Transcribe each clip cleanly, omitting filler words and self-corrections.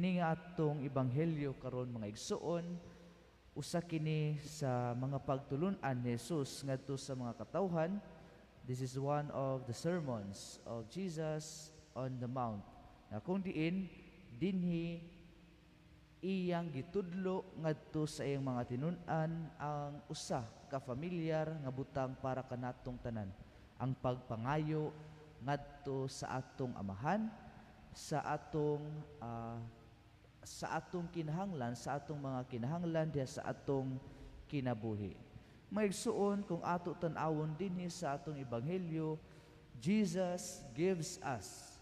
Kini nga atong ebanghelyo karon mga igsuon, usa kini sa mga pagtulun-an ni Jesus ngadto sa mga katawhan. This is one of the sermons of Jesus on the Mount. Na kung dinhi iyang gitudlo ngadto sa iyang mga tinun-an ang usa ka familiar nga butang para kanatong tanan, ang pagpangayo ngadto sa atong amahan, sa atong kinahanglan, sa atong mga kinahanglan diha sa atong kinabuhi. Maigsuon kung ato tan-awon dinhi sa atong ebanghelyo, Jesus gives us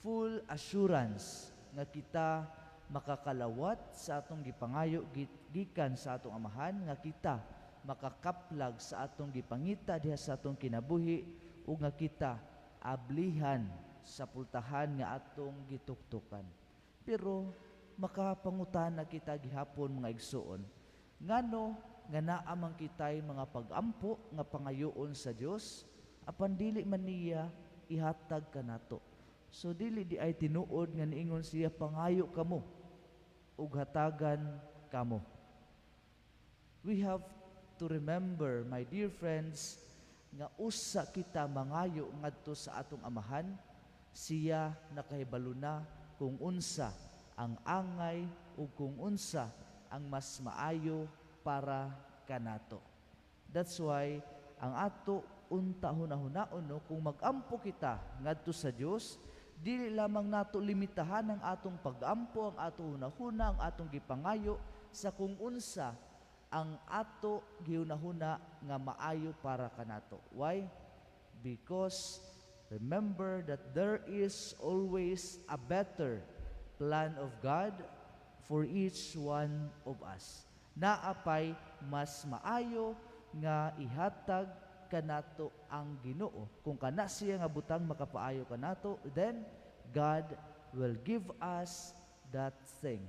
full assurance nga kita makakalawat sa atong gipangayo gikan sa atong amahan, nga kita makakaplag sa atong gipangita diha sa atong kinabuhi, ug nga kita ablihan sa pultahan nga atong gituktukan. Pero makapangutana kita gihapon mga igsuon, ngano nga naa man kitay mga pag-ampo nga pangayoon sa Dios apan dili man niya ihatag kanato. So dili di ay tinuod nga niingon siya pangayo kamo ug hatagan kamo. We have to remember, my dear friends, nga usa kita mangayo ngadto sa atong amahan, siya nakahibalo na kung unsa ang angay o kung unsa ang mas maayo para kanato. That's why ang ato unta hunahuna-on, no, kung mag-ampo kita ngadto sa Dios, dili lamang nato limitahan ang atong pag-ampo, ang ato hunahuna, ang atong gipangayo sa kung unsa ang ato gihunahuna nga maayo para kanato. Why? Because remember that there is always a better plan of God for each one of us. Naapay mas maayo nga ihatag kanato ang Ginoo. Kung kana siya nga butang makapaayo kanato, then God will give us that thing.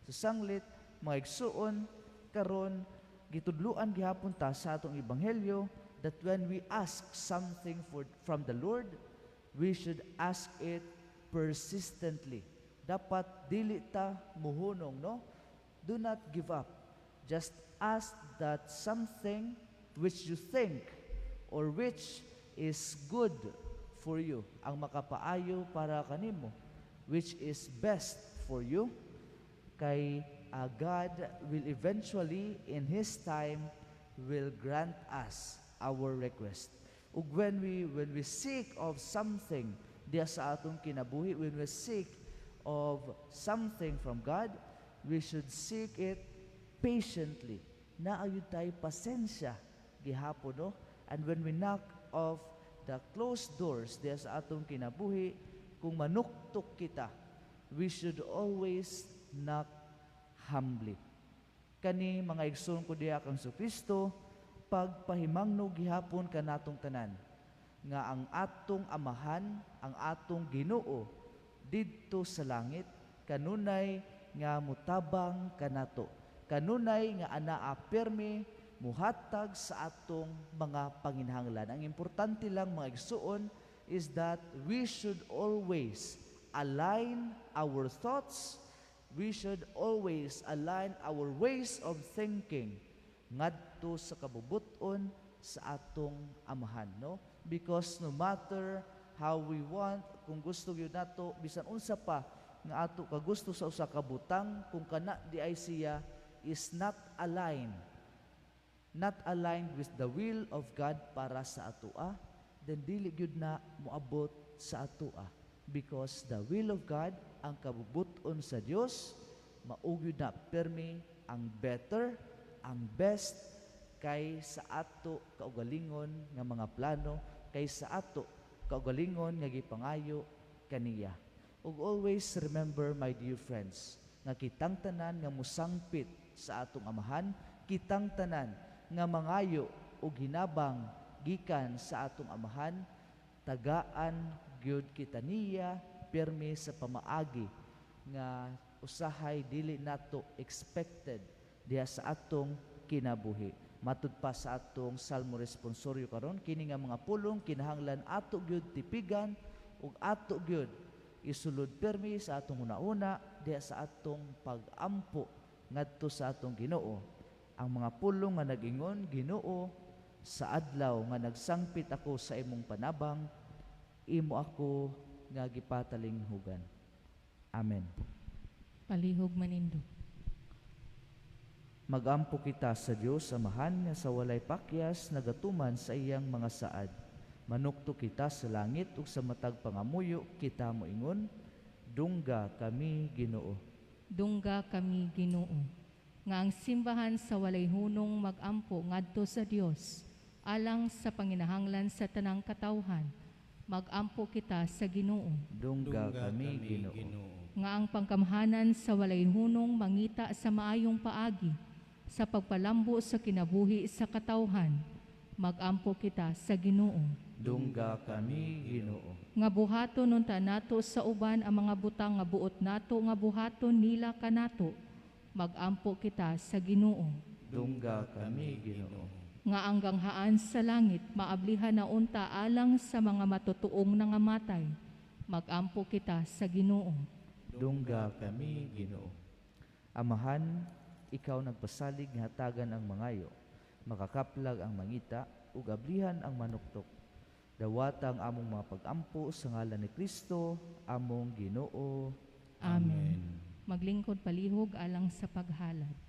So sanglit, mga igsuon, karon gitudluan gihapon ta sa atong ebanghelyo that when we ask something from the Lord, we should ask it persistently. Dapat dili ta muhunong, no? Do not give up. Just ask that something which you think or which is good for you, ang makapaayo para kanimo, which is best for you, kay God will eventually in His time will grant us our request. Ug when we seek of something diya sa atong kinabuhi, when we seek of something from God, we should seek it patiently. Naayud tayo pasensya gihapon, no? And when we knock off the closed doors diya sa atong kinabuhi, kung manuktok kita, we should always knock humbly. Kani mga igsoon ko diya kang Kristo, pagpahimangno gihapon kanatong tanan nga ang atong amahan, ang atong Ginoo didto sa langit, kanunay nga mutabang kanato, kanunay nga anaa permi muhatag sa atong mga panginahanglan. Ang importante lang mga igsuon is that we should always align our thoughts, we should always align our ways of thinking ngadto sa kabubuton sa atong amahan, no? Because no matter how we want, kung gusto gyud nato bisan unsa pa nga ato kagusto sa usa ka butang, kung kana di ay siya is not aligned with the will of God para sa atoa, then dili gyud na moabot sa atoa. Because the will of God, ang kabubuton sa Dios, mao gyud na permi ang better, ang best kay sa ato kaugalingon nga mga plano, kay sa ato kaugalingon nga gipangayo kaniya. Ug always remember, my dear friends, nga kitang tanan nga musangpit sa atong amahan, kitang tanan nga mangayo og hinabang gikan sa atong amahan, tagaan gyud kita niya permi sa pamaagi nga usahay dili nato expected diha sa atong kinabuhi. Matud pa sa atong salmo responsoryo karon, kini nga mga pulong kinahanglan ato gyud tipigan ug ato gyud isulod permi sa atong una-una diha sa atong pag-ampo ngadto sa atong Ginoo. Ang mga pulong nga nag-ingon, Ginoo, sa adlaw nga nagsangpit ako sa imong panabang, imo ako nga gipatalinghugan. Amen. Palihog manindo. Magampo kita sa Dios Amahan nga sa walay pakyas nagatuman sa iyang mga saad. Manukto kita sa langit ug sa matag pangamuyo kita moingon, dungga kami Ginoo. Dungga kami Ginoo. Nga ang simbahan sa walay hunong magampo ngadto sa Dios, alang sa panginahanglan sa tanang katawhan, magampo kita sa Ginoo. Dungga kami Ginoo. Nga ang pangkamhanan sa walay hunong mangita sa maayong paagi, sa pagpalambo sa kinabuhi sa katawhan, magampo kita sa Ginoo. Dungga kami Ginoo. Nga buhaton unta nato sa uban ang mga butang nga buot nato nga buhaton nila kanato, magampo kita sa Ginoo. Dungga kami Ginoo. Nga ang ganghaan sa langit maablihan na unta alang sa mga matutuong nangamatay, magampo kita sa Ginoo. Dungga kami Ginoo. Amahan, ikaw nagpasalig nga hatagan ang mangayo, makakaplag ang mangita, ug ablihan ang manuktok. Dawata ang among mga pag-ampo sa ngalan ni Kristo, among Ginoo. Amen. Maglingkod palihog alang sa paghalad.